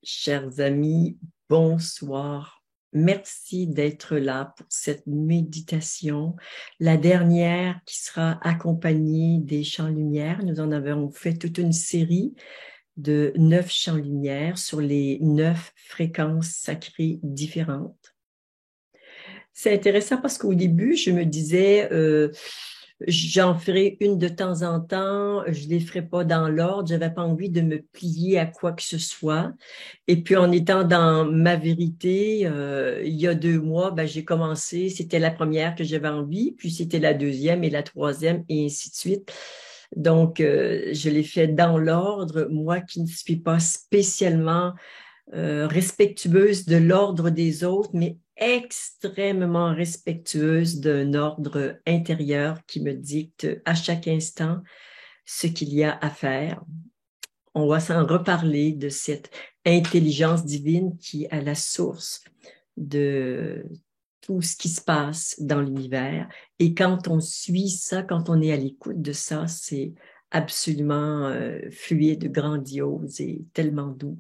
Chers amis, bonsoir. Merci d'être là pour cette méditation, la dernière qui sera accompagnée des chants-lumière. Nous en avons fait toute une série de 9 chants-lumière sur les 9 fréquences sacrées différentes. C'est intéressant parce qu'au début, je me disais, j'en ferai une de temps en temps, je les ferai pas dans l'ordre, j'avais pas envie de me plier à quoi que ce soit. Et puis en étant dans ma vérité, il y a 2 mois, j'ai commencé, c'était la première que j'avais envie, puis c'était la deuxième et la troisième et ainsi de suite. Donc, je l'ai fait dans l'ordre, moi qui ne suis pas spécialement respectueuse de l'ordre des autres, mais extrêmement respectueuse d'un ordre intérieur qui me dicte à chaque instant ce qu'il y a à faire. On va s'en reparler de cette intelligence divine qui est à la source de tout ce qui se passe dans l'univers. Et quand on suit ça, quand on est à l'écoute de ça, c'est absolument fluide, grandiose et tellement doux.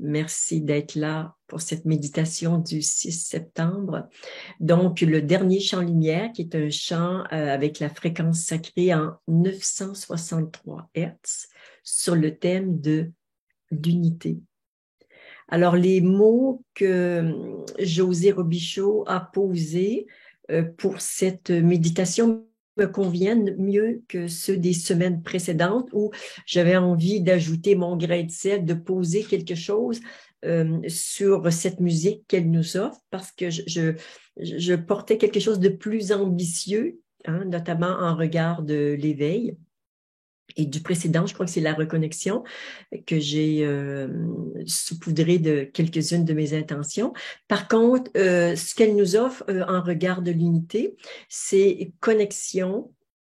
Merci d'être là pour cette méditation du 6 septembre. Donc, le dernier chant lumière, qui est un chant avec la fréquence sacrée en 963 Hz sur le thème de l'unité. Alors, les mots que José Robichaud a posés pour cette méditation me conviennent mieux que ceux des semaines précédentes où j'avais envie d'ajouter mon grain de sel, de poser quelque chose sur cette musique qu'elle nous offre parce que je portais quelque chose de plus ambitieux, notamment en regard de l'éveil. Et du précédent, je crois que c'est la reconnexion que j'ai saupoudré de quelques-unes de mes intentions. Par contre, ce qu'elle nous offre en regard de l'unité, c'est connexion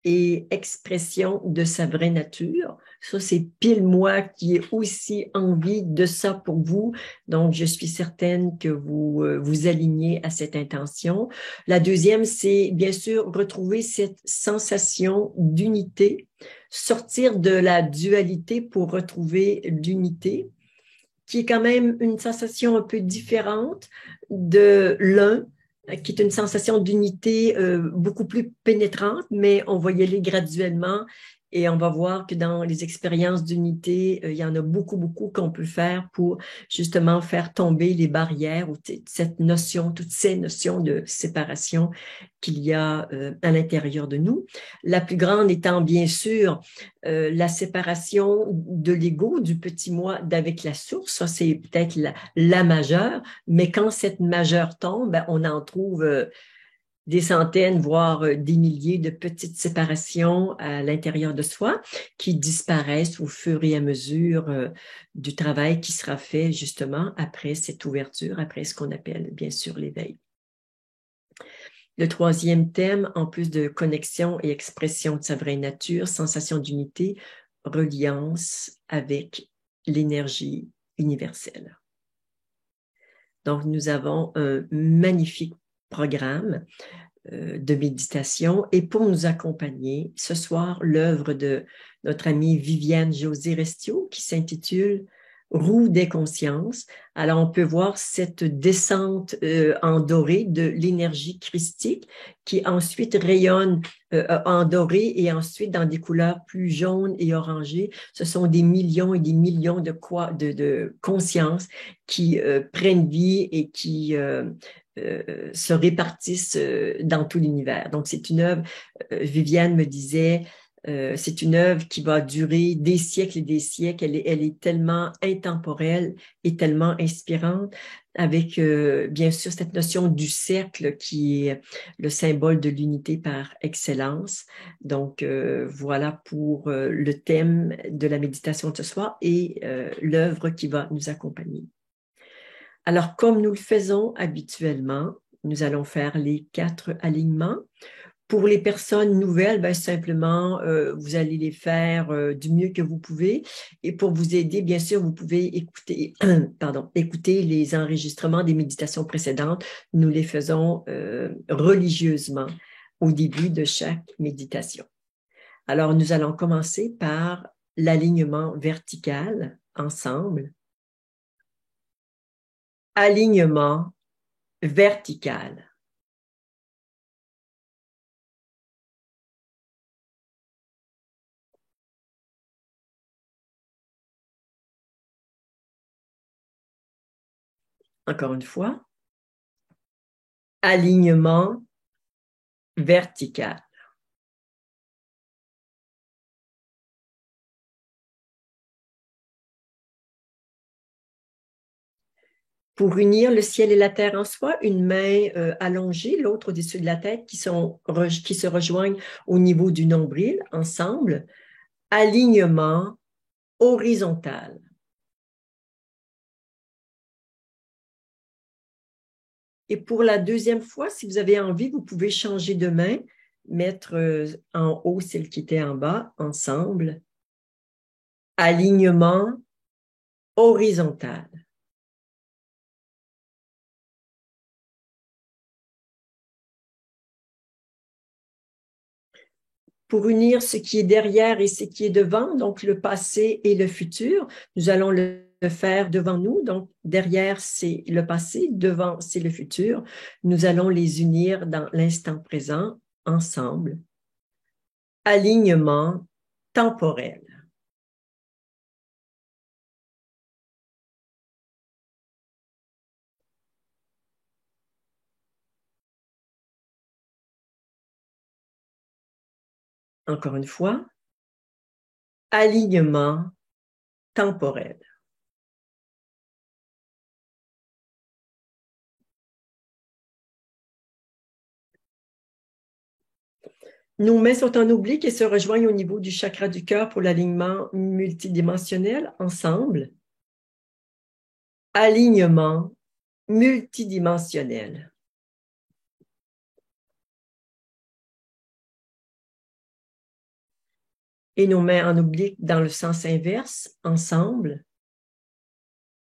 et expression de sa vraie nature. Ça, c'est pile moi qui ai aussi envie de ça pour vous. Donc, je suis certaine que vous vous alignez à cette intention. La deuxième, c'est bien sûr retrouver cette sensation d'unité, sortir de la dualité pour retrouver l'unité, qui est quand même une sensation un peu différente de l'un, qui est une sensation d'unité beaucoup plus pénétrante, mais on va y aller graduellement et on va voir que dans les expériences d'unité, il y en a beaucoup, beaucoup qu'on peut faire pour justement faire tomber les barrières ou cette notion, toutes ces notions de séparation qu'il y a à l'intérieur de nous. La plus grande étant bien sûr la séparation de l'ego, du petit moi d'avec la source. Ça, c'est peut-être la majeure, mais quand cette majeure tombe, on en trouve des centaines, voire des milliers de petites séparations à l'intérieur de soi qui disparaissent au fur et à mesure du travail qui sera fait justement après cette ouverture, après ce qu'on appelle bien sûr l'éveil. Le troisième thème, en plus de connexion et expression de sa vraie nature, sensation d'unité, reliance avec l'énergie universelle. Donc, nous avons un magnifique programme de méditation et pour nous accompagner, ce soir, l'œuvre de notre amie Viviane José Restiaux qui s'intitule Roue des consciences. Alors, on peut voir cette descente en doré de l'énergie christique qui ensuite rayonne en doré et ensuite dans des couleurs plus jaunes et orangées. Ce sont des millions et des millions de consciences qui prennent vie et qui se répartissent dans tout l'univers. Donc, c'est une œuvre, Viviane me disait, c'est une œuvre qui va durer des siècles et des siècles. Elle est tellement intemporelle et tellement inspirante avec, bien sûr, cette notion du cercle qui est le symbole de l'unité par excellence. Donc, voilà pour le thème de la méditation de ce soir et l'œuvre qui va nous accompagner. Alors, comme nous le faisons habituellement, nous allons faire les 4 alignements. Pour les personnes nouvelles, simplement, vous allez les faire du mieux que vous pouvez. Et pour vous aider, bien sûr, vous pouvez écouter les enregistrements des méditations précédentes. Nous les faisons religieusement au début de chaque méditation. Alors, nous allons commencer par l'alignement vertical ensemble. alignement vertical. Encore une fois, alignement vertical. Pour unir le ciel et la terre en soi, une main allongée, l'autre au-dessus de la tête, qui se rejoignent au niveau du nombril ensemble. Alignement horizontal. Et pour la deuxième fois, si vous avez envie, vous pouvez changer de main, mettre en haut celle qui était en bas, ensemble. Alignement horizontal. Pour unir ce qui est derrière et ce qui est devant, donc le passé et le futur, nous allons le faire devant nous. Donc, derrière, c'est le passé, devant, c'est le futur. Nous allons les unir dans l'instant présent, ensemble. Alignement temporel. Encore une fois, alignement temporel. Nos mains sont en oblique et se rejoignent au niveau du chakra du cœur pour l'alignement multidimensionnel ensemble. Alignement multidimensionnel. Et nos mains en oblique dans le sens inverse, ensemble.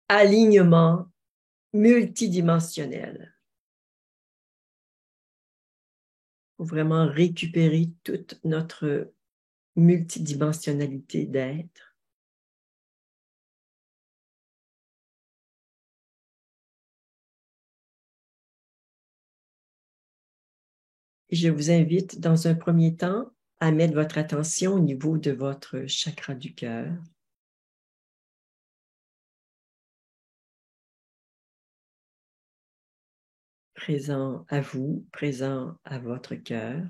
Alignement multidimensionnel. Pour vraiment récupérer toute notre multidimensionnalité d'être. Et je vous invite dans un premier temps à mettre votre attention au niveau de votre chakra du cœur. Présent à vous, présent à votre cœur.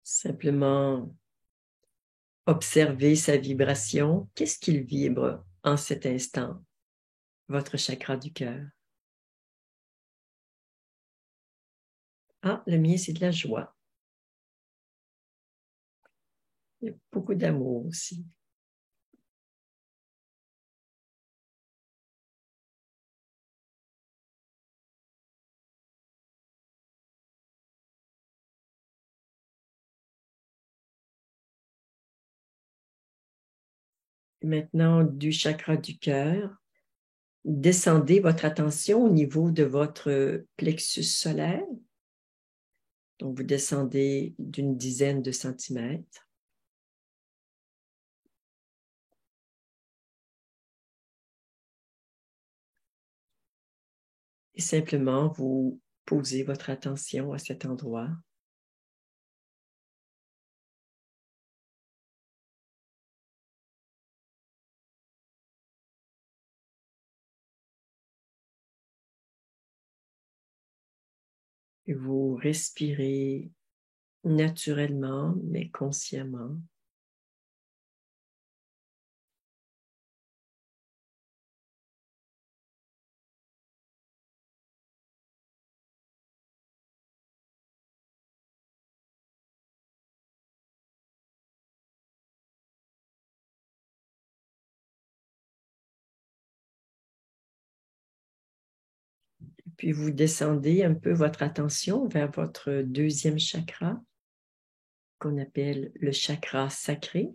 Simplement observez sa vibration. Qu'est-ce qu'il vibre en cet instant, votre chakra du cœur? Ah, le mien, c'est de la joie. Il y a beaucoup d'amour aussi. Maintenant, du chakra du cœur, descendez votre attention au niveau de votre plexus solaire. Donc, vous descendez d'une dizaine de centimètres. Et simplement, vous posez votre attention à cet endroit. Et vous respirez naturellement, mais consciemment. Puis vous descendez un peu votre attention vers votre deuxième chakra, qu'on appelle le chakra sacré.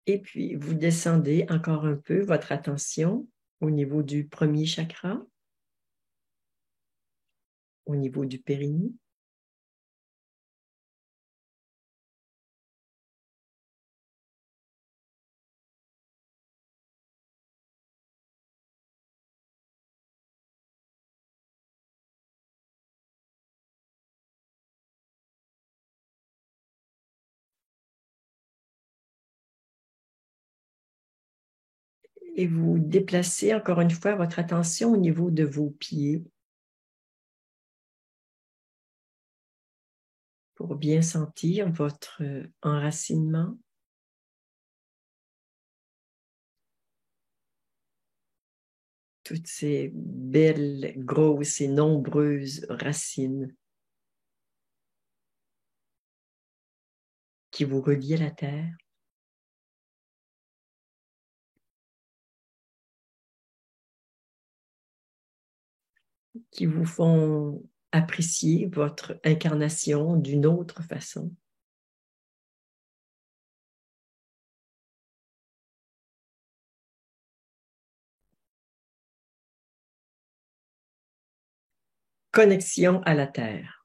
Et puis, vous descendez encore un peu votre attention au niveau du premier chakra, au niveau du périnée. Et vous déplacez encore une fois votre attention au niveau de vos pieds pour bien sentir votre enracinement. Toutes ces belles, grosses et nombreuses racines qui vous relient à la terre. Qui vous font apprécier votre incarnation d'une autre façon. Connexion à la terre.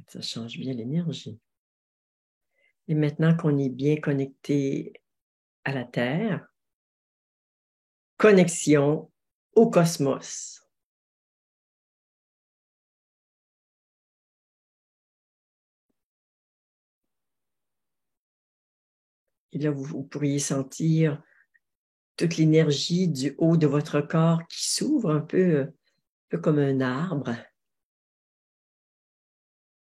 Ça change bien l'énergie. Et maintenant qu'on est bien connecté à la terre, connexion au cosmos. Et là, vous pourriez sentir toute l'énergie du haut de votre corps qui s'ouvre un peu comme un arbre.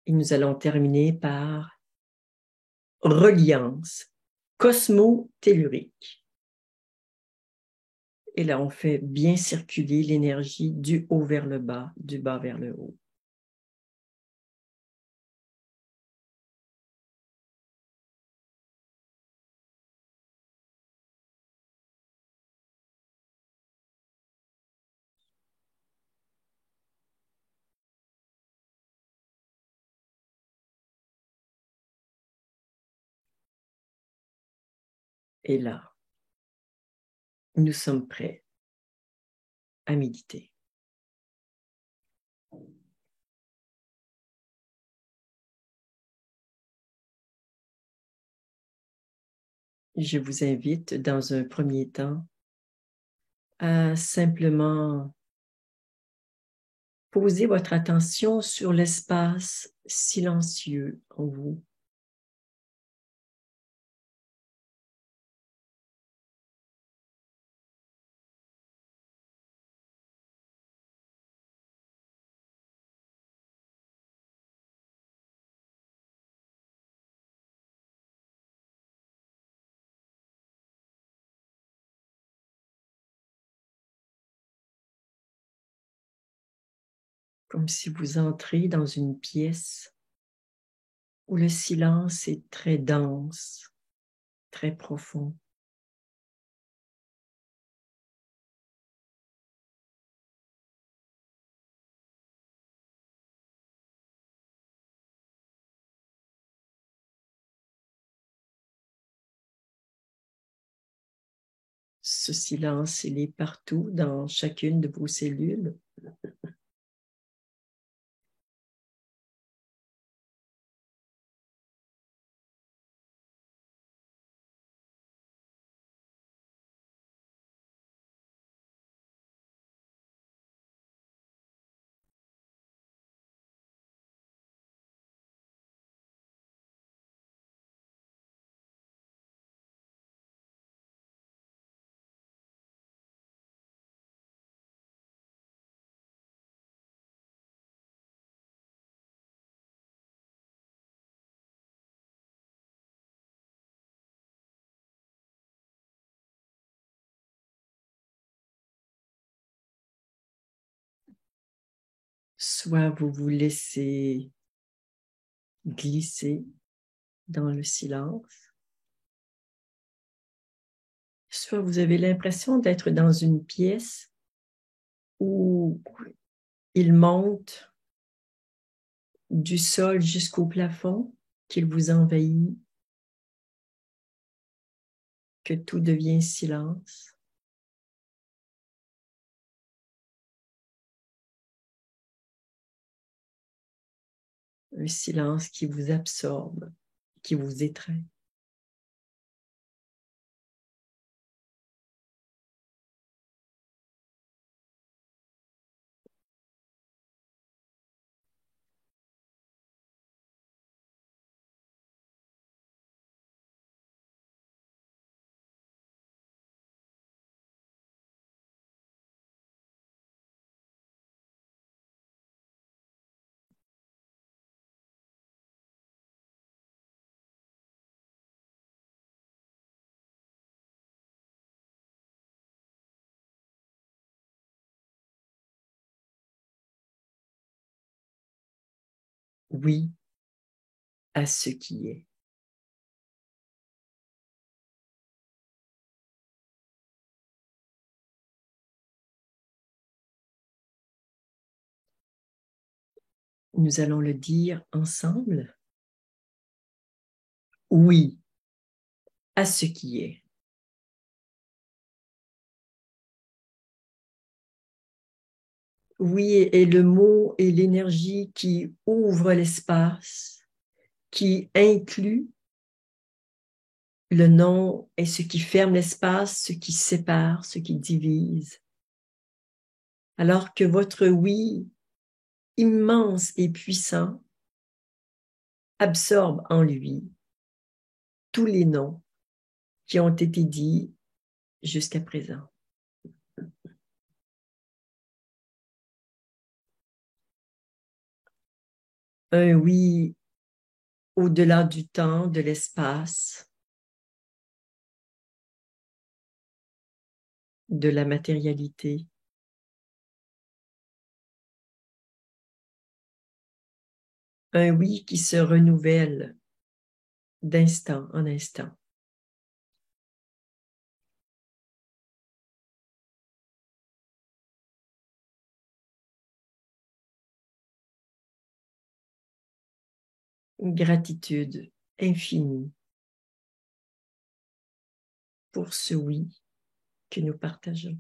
Et nous allons terminer par reliance cosmo-tellurique. Et là, on fait bien circuler l'énergie du haut vers le bas, du bas vers le haut. Et là, nous sommes prêts à méditer. Je vous invite dans un premier temps à simplement poser votre attention sur l'espace silencieux en vous. Comme si vous entrez dans une pièce où le silence est très dense, très profond. Ce silence, il est partout dans chacune de vos cellules. Soit vous vous laissez glisser dans le silence, soit vous avez l'impression d'être dans une pièce où il monte du sol jusqu'au plafond, qu'il vous envahit, que tout devient silence. Un silence qui vous absorbe, qui vous étreint. Oui à ce qui est. Nous allons le dire ensemble. Oui à ce qui est. Oui est le mot et l'énergie qui ouvre l'espace, qui inclut. Le non est ce qui ferme l'espace, ce qui sépare, ce qui divise. Alors que votre oui, immense et puissant, absorbe en lui tous les noms qui ont été dits jusqu'à présent. Un oui au-delà du temps, de l'espace, de la matérialité. Un oui qui se renouvelle d'instant en instant. Une gratitude infinie pour ce oui que nous partageons.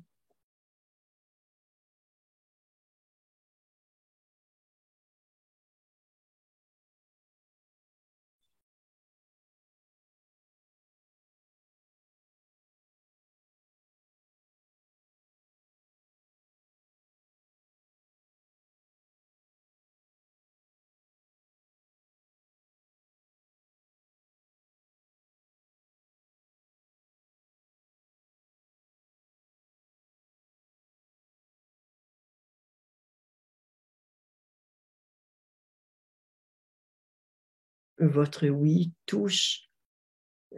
Votre oui touche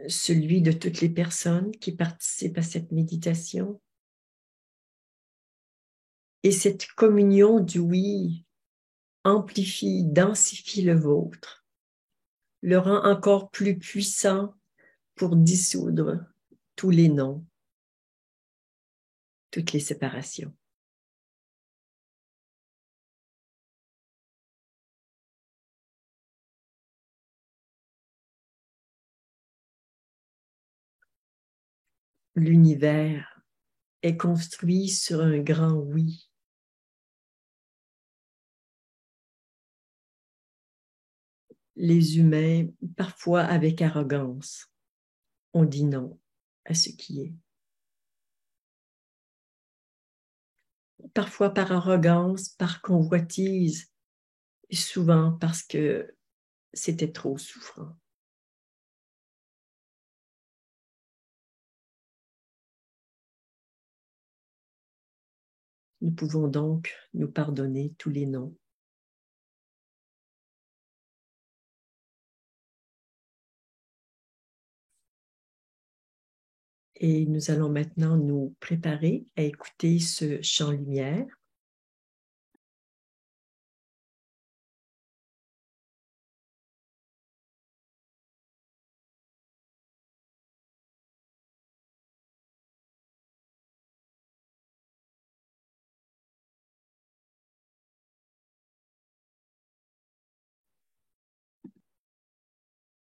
celui de toutes les personnes qui participent à cette méditation. Et cette communion du oui amplifie, densifie le vôtre, le rend encore plus puissant pour dissoudre tous les non, toutes les séparations. L'univers est construit sur un grand oui. Les humains, parfois avec arrogance, on dit non à ce qui est. Parfois par arrogance, par convoitise, et souvent parce que c'était trop souffrant. Nous pouvons donc nous pardonner tous les noms. Et nous allons maintenant nous préparer à écouter ce chant lumière.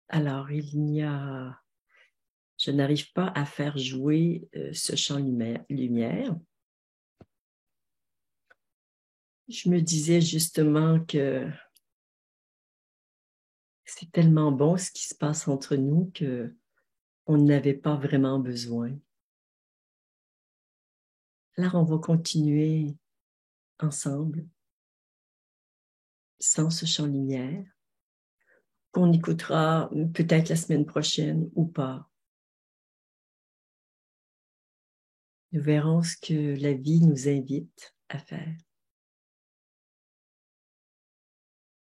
Alors, je n'arrive pas à faire jouer ce champ lumière. Je me disais justement que c'est tellement bon ce qui se passe entre nous qu'on n'avait pas vraiment besoin. Alors, on va continuer ensemble, sans ce champ lumière, qu'on écoutera peut-être la semaine prochaine ou pas. Nous verrons ce que la vie nous invite à faire.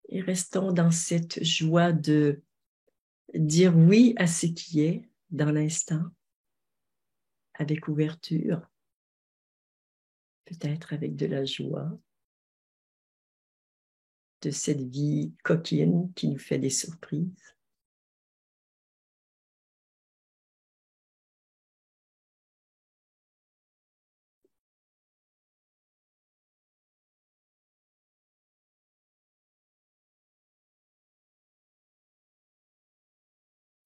Et restons dans cette joie de dire oui à ce qui est dans l'instant, avec ouverture, peut-être avec de la joie, de cette vie coquine qui nous fait des surprises.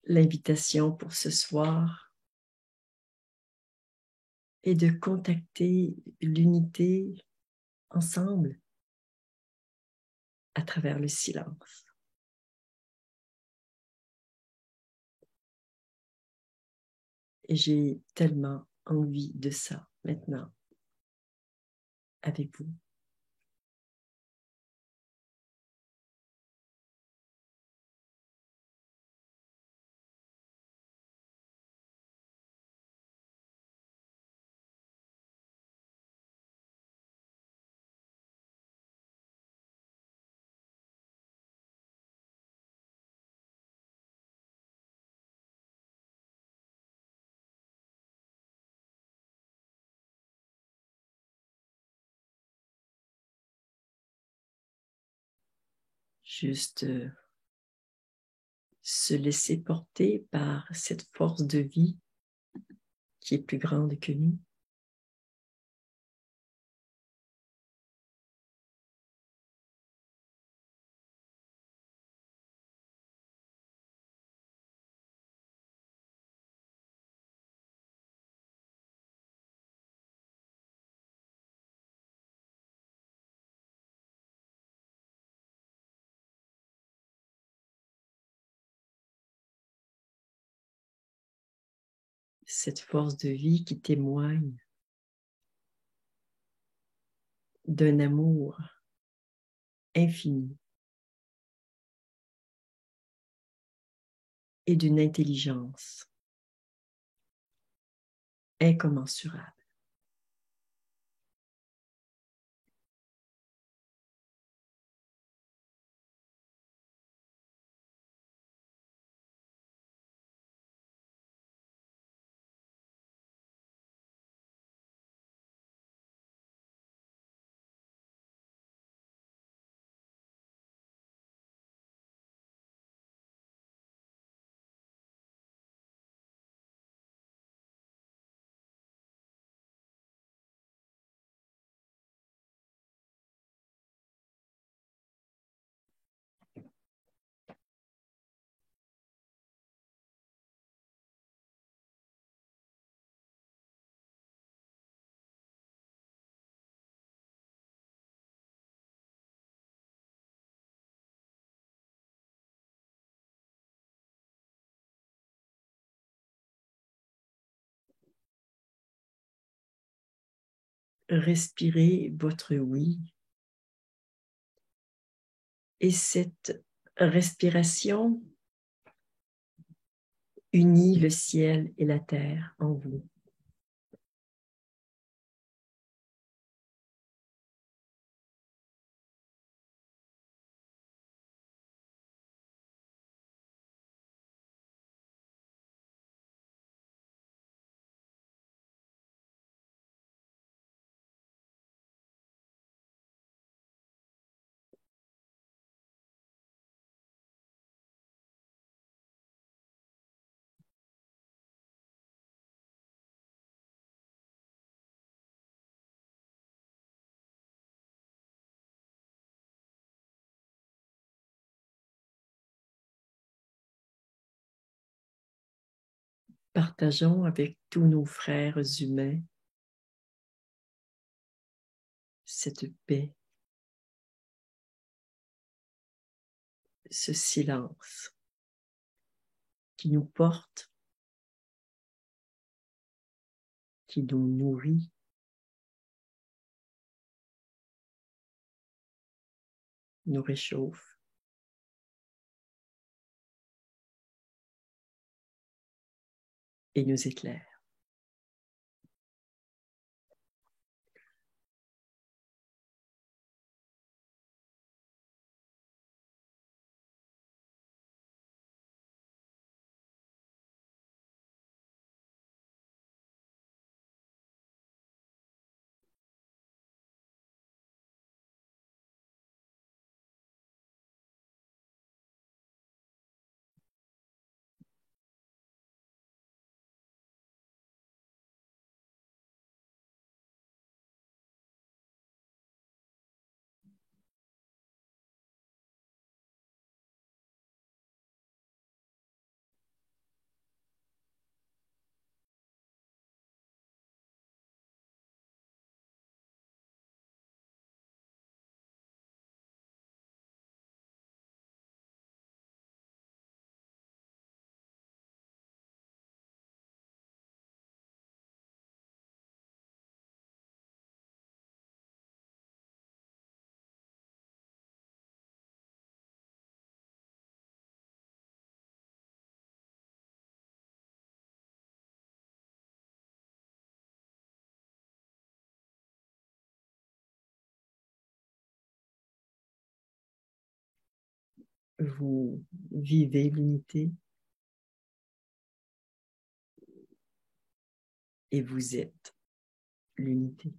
L'invitation pour ce soir est de contacter l'unité ensemble à travers le silence. Et j'ai tellement envie de ça maintenant avec vous. Juste se laisser porter par cette force de vie qui est plus grande que nous. Cette force de vie qui témoigne d'un amour infini et d'une intelligence incommensurable. Respirez votre oui. Et cette respiration unit le ciel et la terre en vous. Partageons avec tous nos frères humains cette paix, ce silence qui nous porte, qui nous nourrit, nous réchauffe et nous éclaire. Vous vivez l'unité et vous êtes l'unité.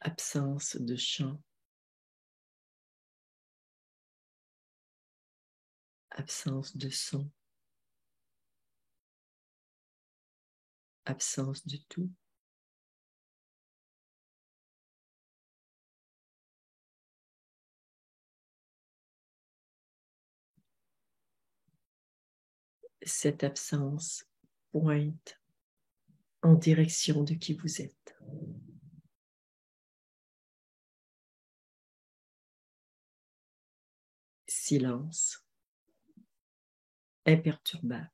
Absence de chant, absence de son, absence de tout. cette absence pointe en direction de qui vous êtes. Silence, imperturbable.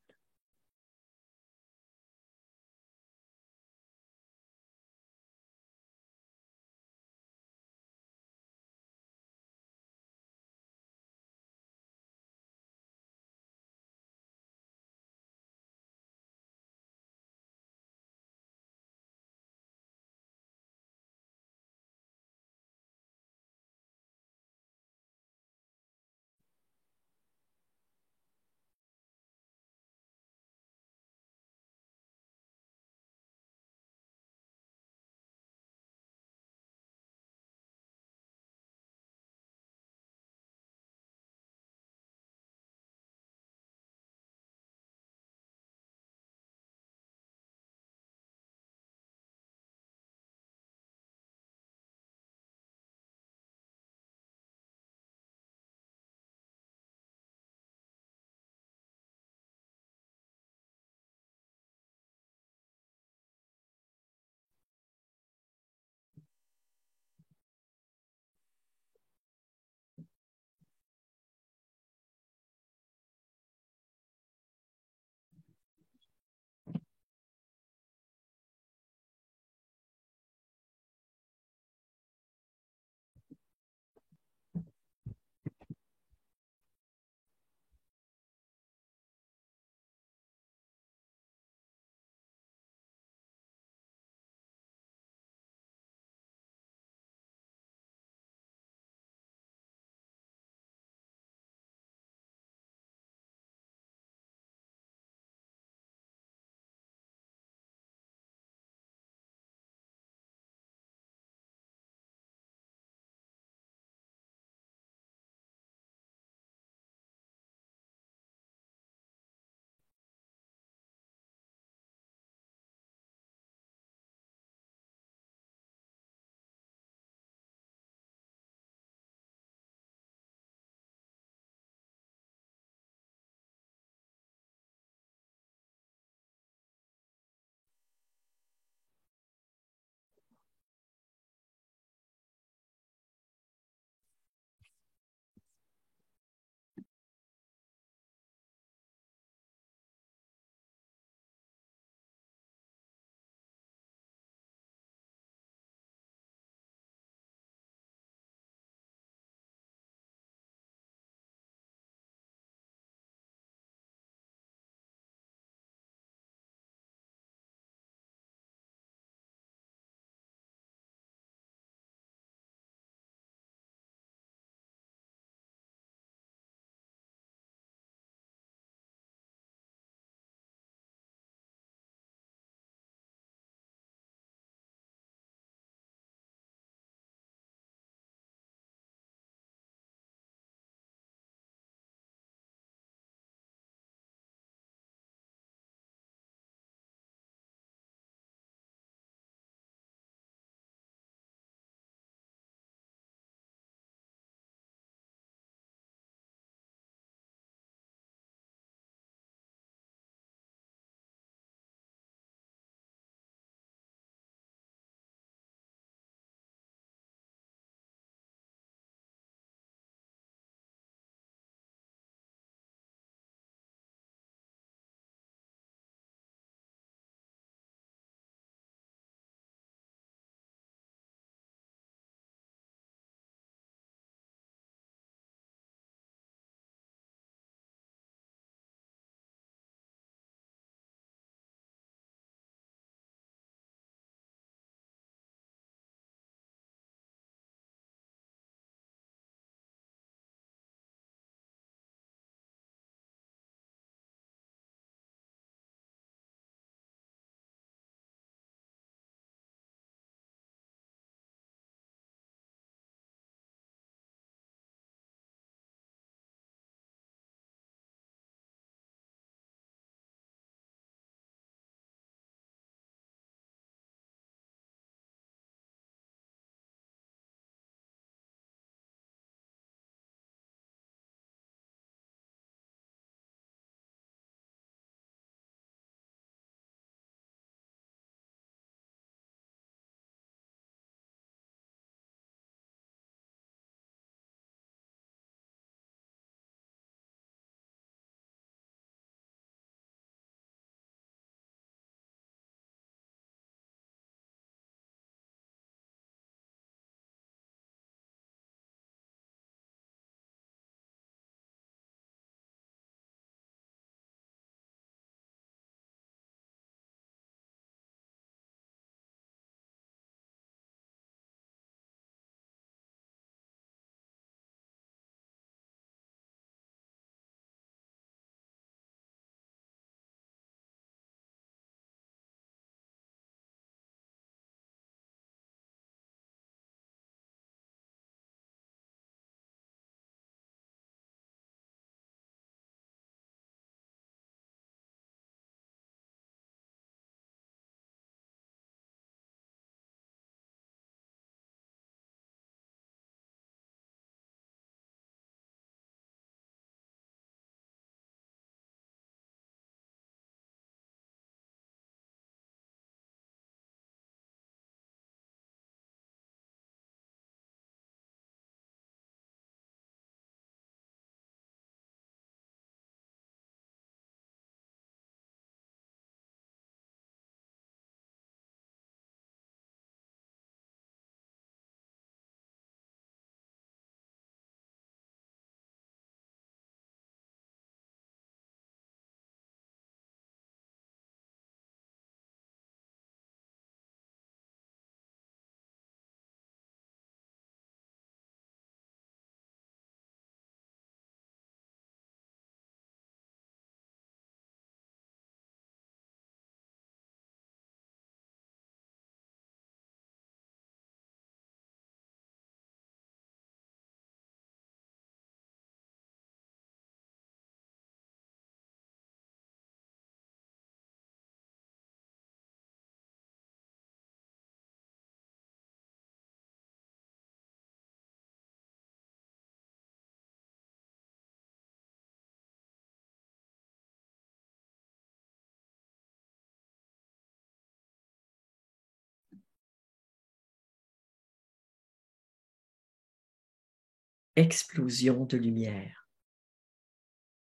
explosion de lumière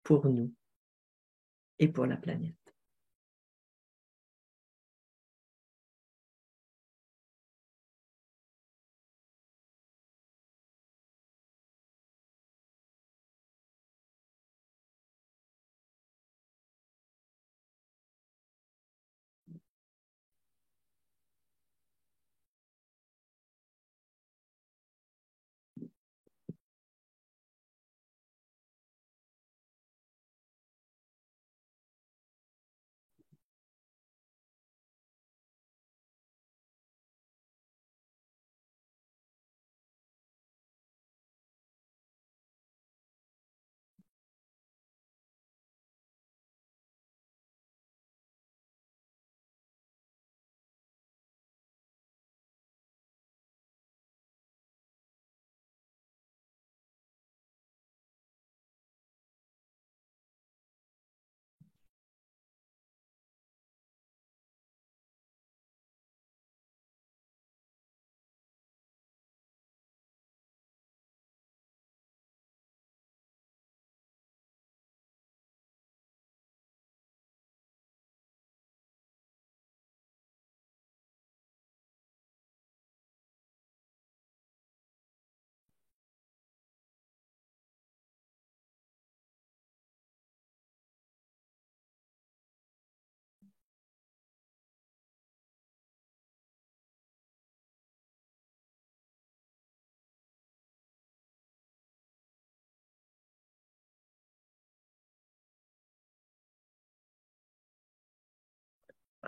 pour nous et pour la planète.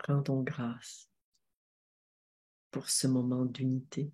Rendons grâce pour ce moment d'unité.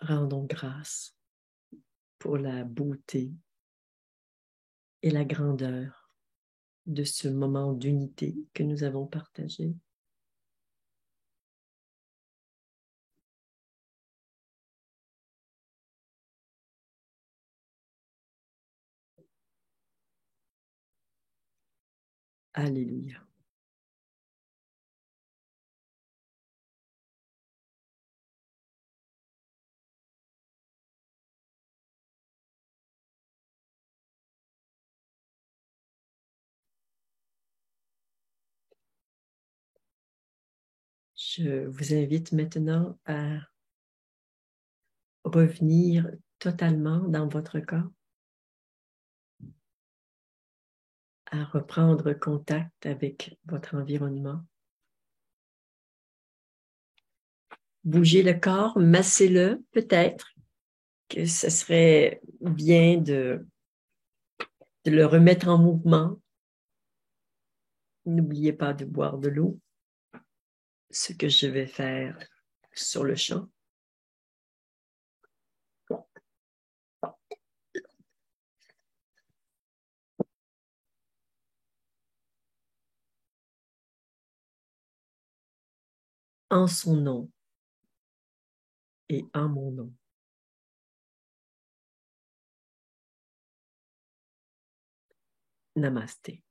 Rendons grâce pour la beauté et la grandeur de ce moment d'unité que nous avons partagé. Alléluia. Je vous invite maintenant à revenir totalement dans votre corps, à reprendre contact avec votre environnement. Bougez le corps, massez-le peut-être, que ce serait bien de le remettre en mouvement. N'oubliez pas de boire de l'eau, ce que je vais faire sur le champ. En son nom et en mon nom. Namasté.